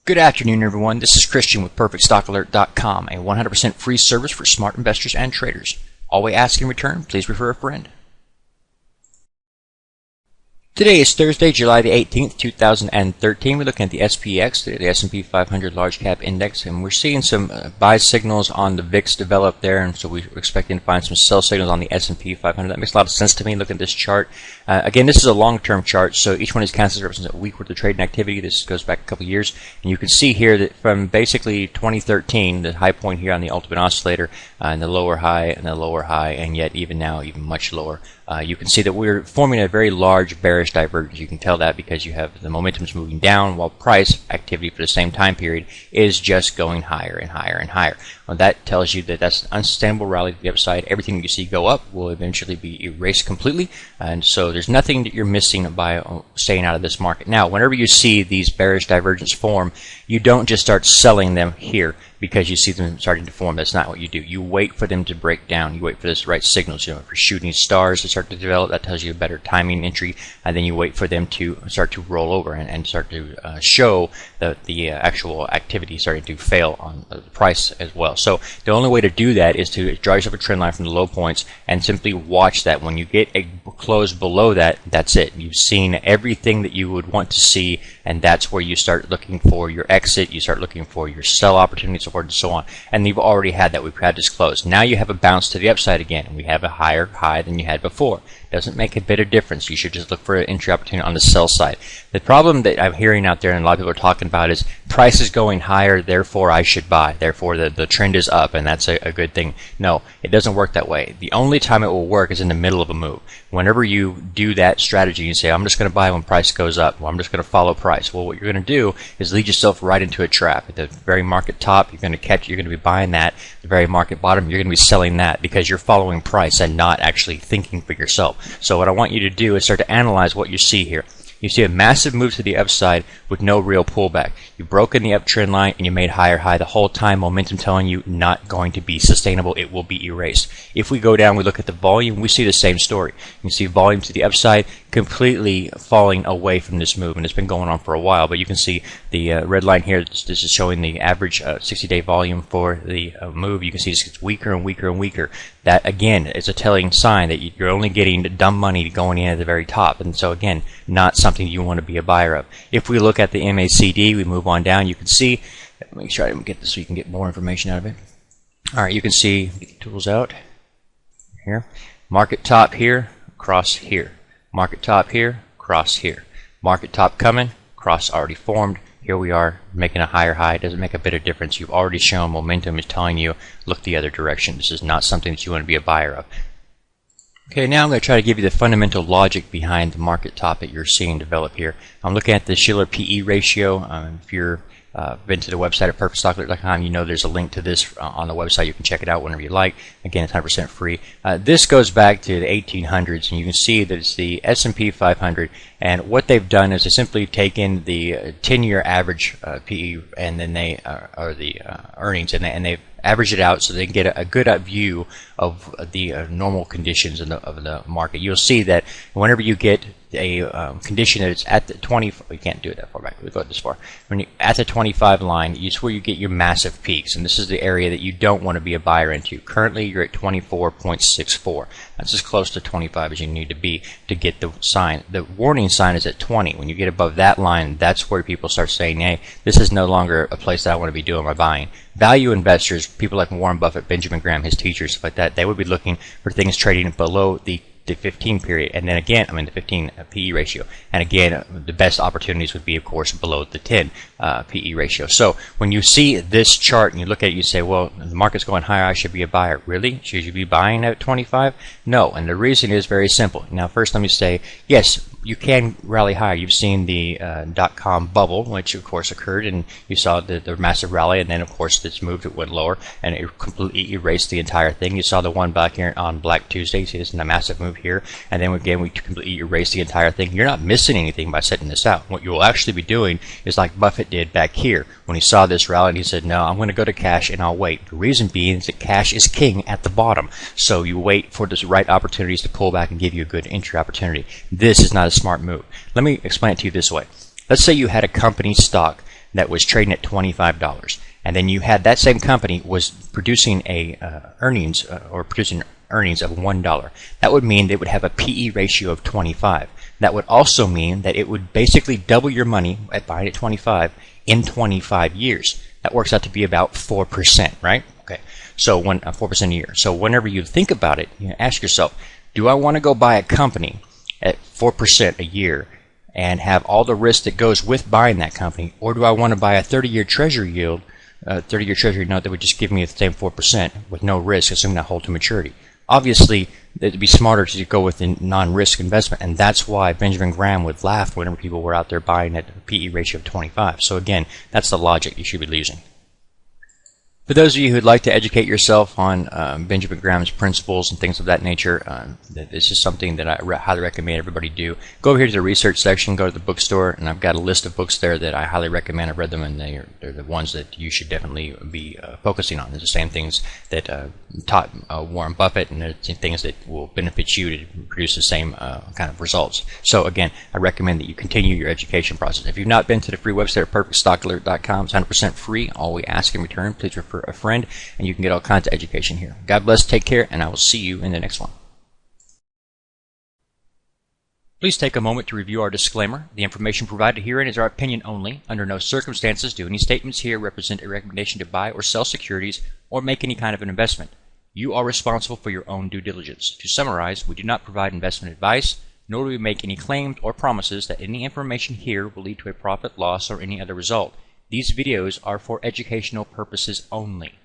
Good afternoon, everyone. This is Christian with PerfectStockAlert.com, a 100% free service for smart investors and traders. All we ask in return, please refer a friend. Today is Thursday, July the 18th, 2013. We're looking at the SPX, the S&P 500 Large Cap Index, and we're seeing some buy signals on the VIX develop there, and so we're expecting to find some sell signals on the S&P 500. That makes a lot of sense to me. Look at this chart. Again, this is a long-term chart, so each one of these candles represents a week worth of trading activity. This goes back a couple of years, and you can see here that from basically 2013, the high point here on the ultimate oscillator, and the lower high, and the lower high, and yet even now, even much lower. You can see that we're forming a very large bearish divergence. You can tell that because you have the momentum's moving down while price activity for the same time period is just going higher and higher and higher. Well, that tells you that that's an unsustainable rally to the upside. Everything you see go up will eventually be erased completely, and so there's nothing that you're missing by staying out of this market. Now, whenever you see these bearish divergence form, you don't just start selling them here because you see them starting to form. That's not what you do. You wait for them to break down. You wait for this right signals. You know, for shooting stars to start to develop, that tells you a better timing entry, and then you wait for them to start to roll over and start to show the actual activity starting to fail on the price as well. So the only way to do that is to draw yourself a trend line from the low points and simply watch that. When you get a close below that, that's it. You've seen everything that you would want to see, and that's where you start looking for your exit. You start looking for your sell opportunities, so forth and so on. And you've already had that. We've had this close. Now you have a bounce to the upside again, and we have a higher high than you had before. Doesn't make a bit of difference. You should just look for an entry opportunity on the sell side. The problem that I'm hearing out there and a lot of people are talking about is price is going higher, therefore I should buy. Therefore the trend is up, and that's a good thing. No, it doesn't work that way. The only time it will work is in the middle of a move. Whenever you do that strategy, you say, I'm just going to buy when price goes up. Well, I'm just going to follow price. Well, what you're going to do is lead yourself right into a trap. At the very market top, you're going to be buying that. At the very market bottom, you're going to be selling that because you're following price and not actually thinking for yourself. So what I want you to do is start to analyze what you see here. You see a massive move to the upside with no real pullback. You've broken the uptrend line and you made higher high. The whole time momentum telling you not going to be sustainable. It will be erased. If we go down, we look at the volume, we see the same story. You can see volume to the upside completely falling away from this move, and it's been going on for a while, but you can see the red line here. This is showing the average 60-day volume for the move. You can see it gets weaker and weaker and weaker. That again is a telling sign that you're only getting dumb money going in at the very top, and so again, not something you want to be a buyer of. If we look at the MACD, we move on down, you can see, make sure I get this so you can get more information out of it. Alright, you can see, get the tools out here, market top here, cross here, market top here, cross here, market top coming, cross already formed. Here we are making a higher high. It doesn't make a bit of difference. You've already shown momentum is telling you look the other direction. This is not something that you want to be a buyer of. Okay, now I'm going to try to give you the fundamental logic behind the market top that you're seeing develop here. I'm looking at the Shiller PE ratio. If you're been to the website at PerfectStockAlert.com, you know there's a link to this on the website. You can check it out whenever you like. Again, it's 100% free. This goes back to the 1800s, and you can see that it's the S&P 500. And what they've done is they simply taken the 10-year average PE, and then they or the earnings, and they've averaged it out so they can get a good view of the normal conditions of the market. You'll see that whenever you get a condition that it's at the 20, you can't do it that far back, we'll go this far. When you're at the 25 line, it's where you get your massive peaks, and this is the area that you don't want to be a buyer into. Currently, you're at 24.64. That's as close to 25 as you need to be to get the sign. The warning sign is at 20. When you get above that line, that's where people start saying, hey, this is no longer a place that I want to be doing my buying. Value investors, people like Warren Buffett, Benjamin Graham, his teachers, stuff like that, they would be looking for things trading below the 15 period, and then again, the 15 PE ratio, and again, the best opportunities would be, of course, below the 10 PE ratio. So when you see this chart and you look at it, you say, well, the market's going higher, I should be a buyer. Really? Should you be buying at 25? No, and the reason is very simple. Now, first, let me say, yes, you can rally higher. You've seen the .com bubble, which of course occurred, and you saw the massive rally, and then of course this moved, it went lower, and it completely erased the entire thing. You saw the one back here on Black Tuesday. You see this in a massive move here, and then again we completely erased the entire thing. You're not missing anything by setting this out. What you will actually be doing is like Buffett did back here when he saw this rally, and he said, no, I'm going to go to cash and I'll wait. The reason being is that cash is king at the bottom, so you wait for the right opportunities to pull back and give you a good entry opportunity. This is not a smart move. Let me explain it to you this way. Let's say you had a company stock that was trading at $25, and then you had that same company was producing earnings of $1, that would mean they would have a PE ratio of 25. That would also mean that it would basically double your money at buying at 25 in 25 years. That works out to be about 4%, right? Okay, so 4% a year. So whenever you think about it, ask yourself, do I want to go buy a company at 4% a year and have all the risk that goes with buying that company, or do I want to buy a 30-year treasury yield, 30-year treasury note that would just give me the same 4% with no risk, assuming I hold to maturity? Obviously, it'd be smarter to go with a non-risk investment, and that's why Benjamin Graham would laugh whenever people were out there buying at a PE ratio of 25. So again, that's the logic you should be using. For those of you who'd like to educate yourself on Benjamin Graham's principles and things of that nature, this is something that I highly recommend everybody do. Go over here to the research section, go to the bookstore, and I've got a list of books there that I highly recommend. I've read them, and they're the ones that you should definitely be focusing on. They're the same things that taught Warren Buffett, and they're the things that will benefit you to produce the same kind of results. So again, I recommend that you continue your education process. If you've not been to the free website at perfectstockalert.com, it's 100% free. All we ask in return, please refer a friend, and you can get all kinds of education here. God bless, take care, and I will see you in the next one. Please take a moment to review our disclaimer. The information provided herein is our opinion only. Under no circumstances do any statements here represent a recommendation to buy or sell securities or make any kind of an investment. You are responsible for your own due diligence. To summarize, we do not provide investment advice, nor do we make any claims or promises that any information here will lead to a profit, loss, or any other result. These videos are for educational purposes only.